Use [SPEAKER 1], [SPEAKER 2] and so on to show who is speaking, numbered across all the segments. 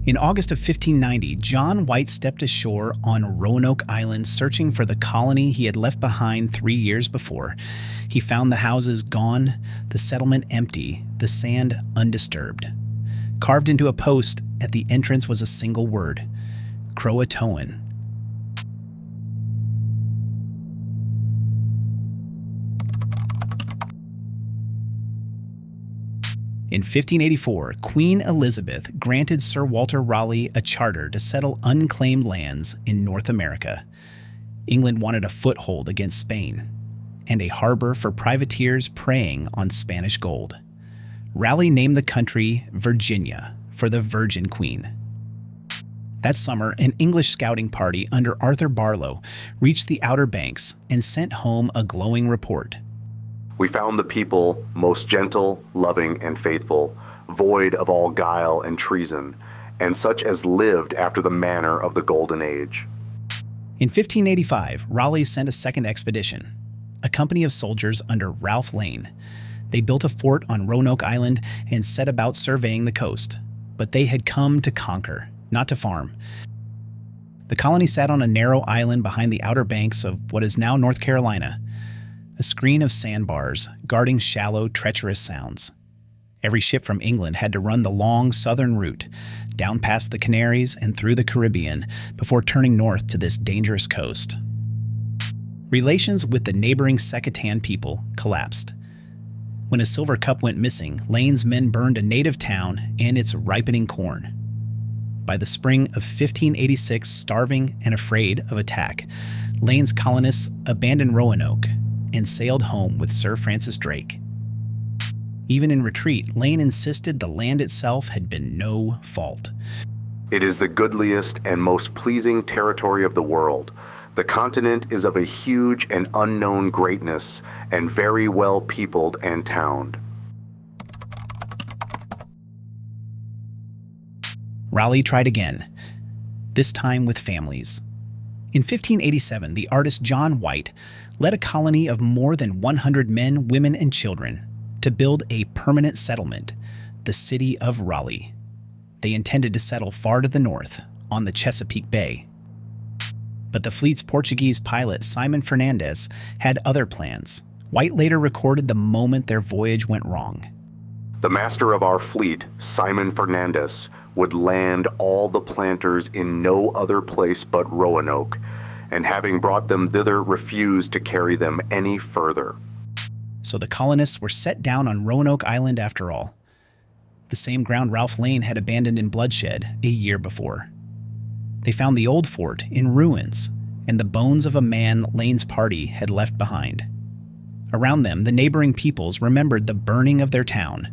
[SPEAKER 1] In August of 1590, John White stepped ashore on Roanoke Island searching for the colony he had left behind 3 years before. He found the houses gone, the settlement empty, the sand undisturbed. Carved into a post at the entrance was a single word: Croatoan. In 1584, Queen Elizabeth granted Sir Walter Raleigh a charter to settle unclaimed lands in North America. England wanted a foothold against Spain and a harbor for privateers preying on Spanish gold. Raleigh named the country Virginia for the Virgin Queen. That summer, an English scouting party under Arthur Barlow reached the Outer Banks and sent home a glowing report.
[SPEAKER 2] We found the people most gentle, loving, and faithful, void of all guile and treason, and such as lived after the manner of the Golden Age.
[SPEAKER 1] In 1585, Raleigh sent a second expedition, a company of soldiers under Ralph Lane. They built a fort on Roanoke Island and set about surveying the coast, but they had come to conquer, not to farm. The colony sat on a narrow island behind the Outer Banks of what is now North Carolina, a screen of sandbars guarding shallow, treacherous sounds. Every ship from England had to run the long southern route, down past the Canaries and through the Caribbean, before turning north to this dangerous coast. Relations with the neighboring Secatan people collapsed. When a silver cup went missing, Lane's men burned a native town and its ripening corn. By the spring of 1586, starving and afraid of attack, Lane's colonists abandoned Roanoke and sailed home with Sir Francis Drake. Even in retreat, Lane insisted the land itself had been no fault.
[SPEAKER 2] It is the goodliest and most pleasing territory of the world. The continent is of a huge and unknown greatness, and very well peopled and towned.
[SPEAKER 1] Raleigh tried again, this time with families. In 1587, the artist John White led a colony of more than 100 men, women, and children to build a permanent settlement, the City of Raleigh. They intended to settle far to the north, on the Chesapeake Bay. But the fleet's Portuguese pilot, Simon Fernandez, had other plans. White later recorded the moment their voyage went wrong.
[SPEAKER 2] The master of our fleet, Simon Fernandez, would land all the planters in no other place but Roanoke, and having brought them thither, refused to carry them any further.
[SPEAKER 1] So the colonists were set down on Roanoke Island after all, the same ground Ralph Lane had abandoned in bloodshed a year before. They found the old fort in ruins and the bones of a man Lane's party had left behind. Around them, the neighboring peoples remembered the burning of their town.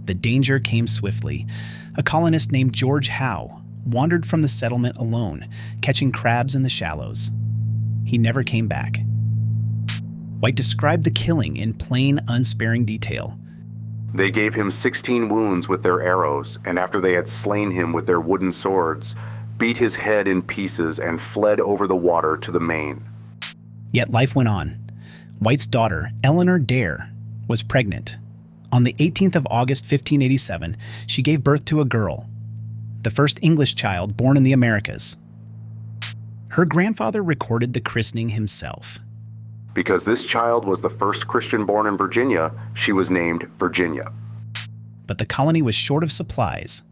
[SPEAKER 1] The danger came swiftly. A colonist named George Howe wandered from the settlement alone, catching crabs in the shallows. He never came back. White described the killing in plain, unsparing detail.
[SPEAKER 2] They gave him 16 wounds with their arrows, and after they had slain him with their wooden swords, beat his head in pieces and fled over the water to the main.
[SPEAKER 1] Yet life went on. White's daughter, Eleanor Dare, was pregnant. On the 18th of August, 1587, she gave birth to a girl, the first English child born in the Americas. Her grandfather recorded the christening himself.
[SPEAKER 2] Because this child was the first Christian born in Virginia, she was named Virginia.
[SPEAKER 1] But the colony was short of supplies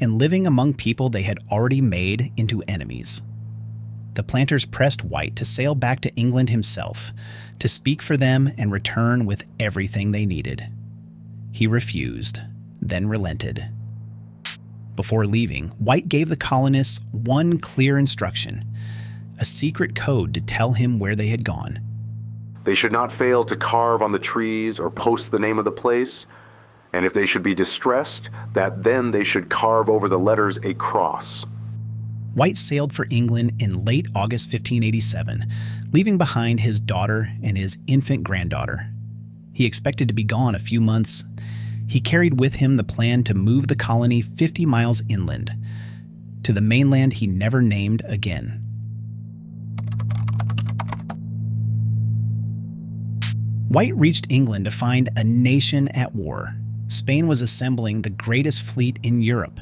[SPEAKER 1] and living among people they had already made into enemies. The planters pressed White to sail back to England himself, to speak for them and return with everything they needed. He refused, then relented. Before leaving, White gave the colonists one clear instruction, a secret code to tell him where they had gone.
[SPEAKER 2] They should not fail to carve on the trees or post the name of the place, and if they should be distressed, that then they should carve over the letters a cross.
[SPEAKER 1] White sailed for England in late August 1587, leaving behind his daughter and his infant granddaughter. He expected to be gone a few months. He carried with him the plan to move the colony 50 miles inland, to the mainland he never named again. White reached England to find a nation at war. Spain was assembling the greatest fleet in Europe.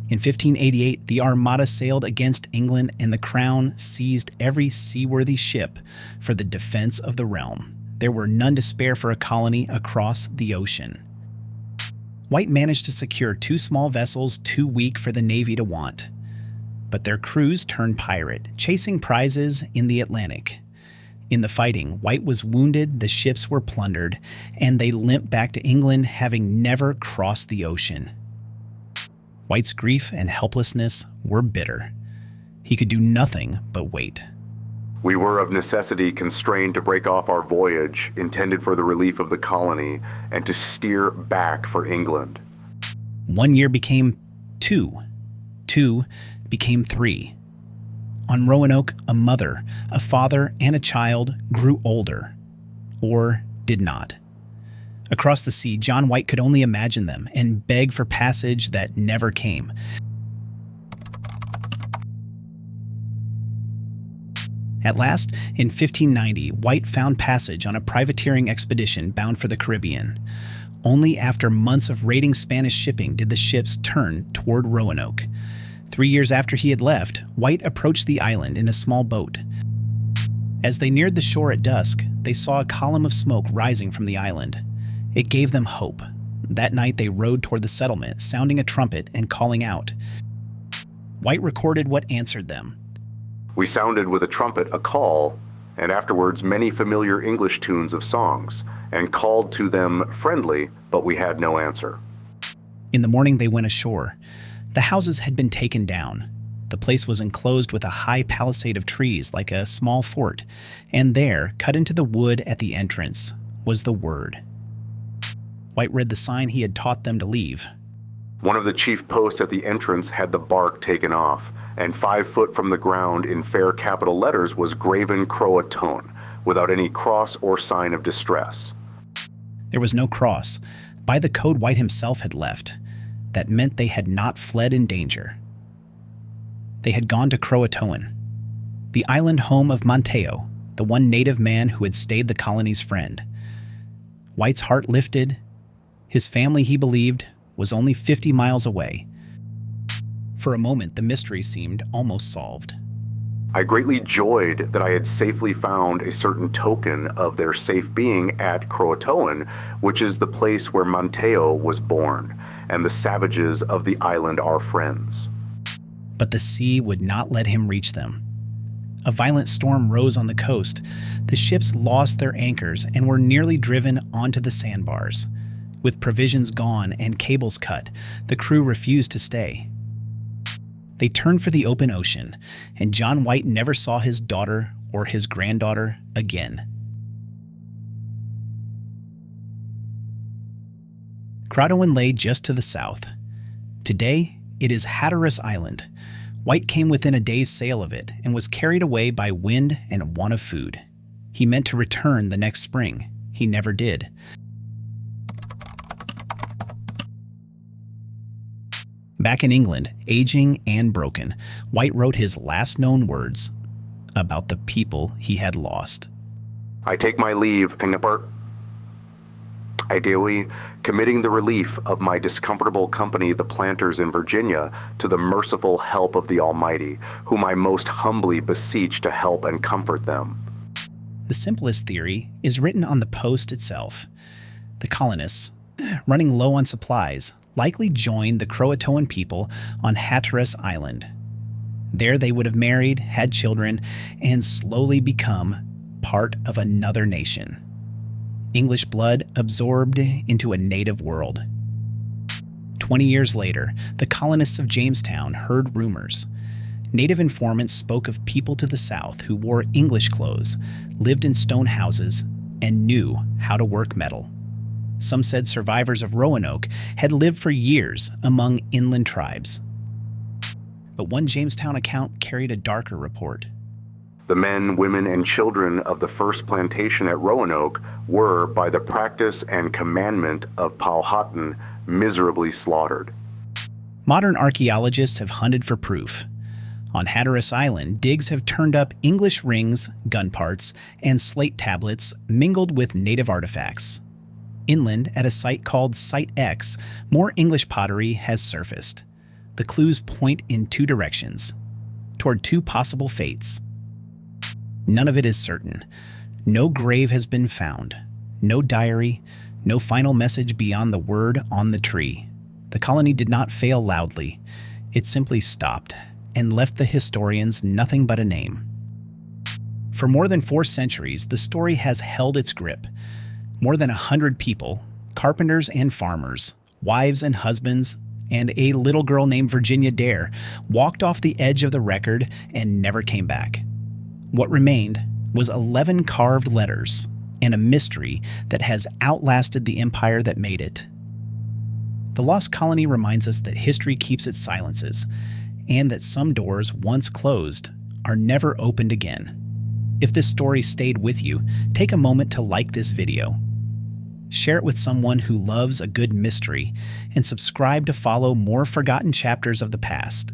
[SPEAKER 1] In 1588, the Armada sailed against England and the Crown seized every seaworthy ship for the defense of the realm. There were none to spare for a colony across the ocean. White managed to secure 2 small vessels too weak for the Navy to want. But their crews turned pirate, chasing prizes in the Atlantic. In the fighting, White was wounded, the ships were plundered, and they limped back to England, having never crossed the ocean. White's grief and helplessness were bitter. He could do nothing but wait.
[SPEAKER 2] We were of necessity constrained to break off our voyage, intended for the relief of the colony, and to steer back for England.
[SPEAKER 1] 1 year became 2. 2 became 3. On Roanoke, a mother, a father, and a child grew older, or did not. Across the sea, John White could only imagine them and beg for passage that never came. At last, in 1590, White found passage on a privateering expedition bound for the Caribbean. Only after months of raiding Spanish shipping did the ships turn toward Roanoke. 3 years after he had left, White approached the island in a small boat. As they neared the shore at dusk, they saw a column of smoke rising from the island. It gave them hope. That night they rowed toward the settlement, sounding a trumpet and calling out. White recorded what answered them.
[SPEAKER 2] We sounded with a trumpet a call, and afterwards many familiar English tunes of songs, and called to them friendly, but we had no answer.
[SPEAKER 1] In the morning they went ashore. The houses had been taken down. The place was enclosed with a high palisade of trees like a small fort, and there, cut into the wood at the entrance, was the word. White read the sign he had taught them to leave.
[SPEAKER 2] One of the chief posts at the entrance had the bark taken off, and 5 foot from the ground in fair capital letters was graven Croatoan, without any cross or sign of distress.
[SPEAKER 1] There was no cross. By the code White himself had left, that meant they had not fled in danger. They had gone to Croatoan, the island home of Monteo, the one native man who had stayed the colony's friend. White's heart lifted. His family, he believed, was only 50 miles away. For a moment, the mystery seemed almost solved.
[SPEAKER 2] I greatly joyed that I had safely found a certain token of their safe being at Croatoan, which is the place where Monteo was born, and the savages of the island are friends.
[SPEAKER 1] But the sea would not let him reach them. A violent storm rose on the coast. The ships lost their anchors and were nearly driven onto the sandbars. With provisions gone and cables cut, the crew refused to stay. They turned for the open ocean, and John White never saw his daughter or his granddaughter again. Croatoan lay just to the south. Today, it is Hatteras Island. White came within a day's sail of it and was carried away by wind and want of food. He meant to return the next spring. He never did. Back in England, aging and broken, White wrote his last known words about the people he had lost.
[SPEAKER 2] I take my leave, Pingapert. Ideally, committing the relief of my discomfortable company, the planters in Virginia, to the merciful help of the Almighty, whom I most humbly beseech to help and comfort them.
[SPEAKER 1] The simplest theory is written on the post itself. The colonists, running low on supplies, likely joined the Croatoan people on Hatteras Island. There they would have married, had children, and slowly become part of another nation. English blood absorbed into a native world. 20 years later, the colonists of Jamestown heard rumors. Native informants spoke of people to the south who wore English clothes, lived in stone houses, and knew how to work metal. Some said survivors of Roanoke had lived for years among inland tribes. But one Jamestown account carried a darker report.
[SPEAKER 2] The men, women, and children of the first plantation at Roanoke were, by the practice and commandment of Powhatan, miserably slaughtered.
[SPEAKER 1] Modern archaeologists have hunted for proof. On Hatteras Island, digs have turned up English rings, gun parts, and slate tablets mingled with native artifacts. Inland, at a site called Site X, more English pottery has surfaced. The clues point in two directions, toward two possible fates. None of it is certain. No grave has been found, no diary, no final message beyond the word on the tree. The colony did not fail loudly. It simply stopped and left the historians nothing but a name. For more than 4 centuries, the story has held its grip. More than 100 people, carpenters and farmers, wives and husbands, and a little girl named Virginia Dare, walked off the edge of the record and never came back. What remained was 11 carved letters and a mystery that has outlasted the empire that made it. The Lost Colony reminds us that history keeps its silences, and that some doors once closed are never opened again. If this story stayed with you, take a moment to like this video. Share it with someone who loves a good mystery, and subscribe to follow more forgotten chapters of the past.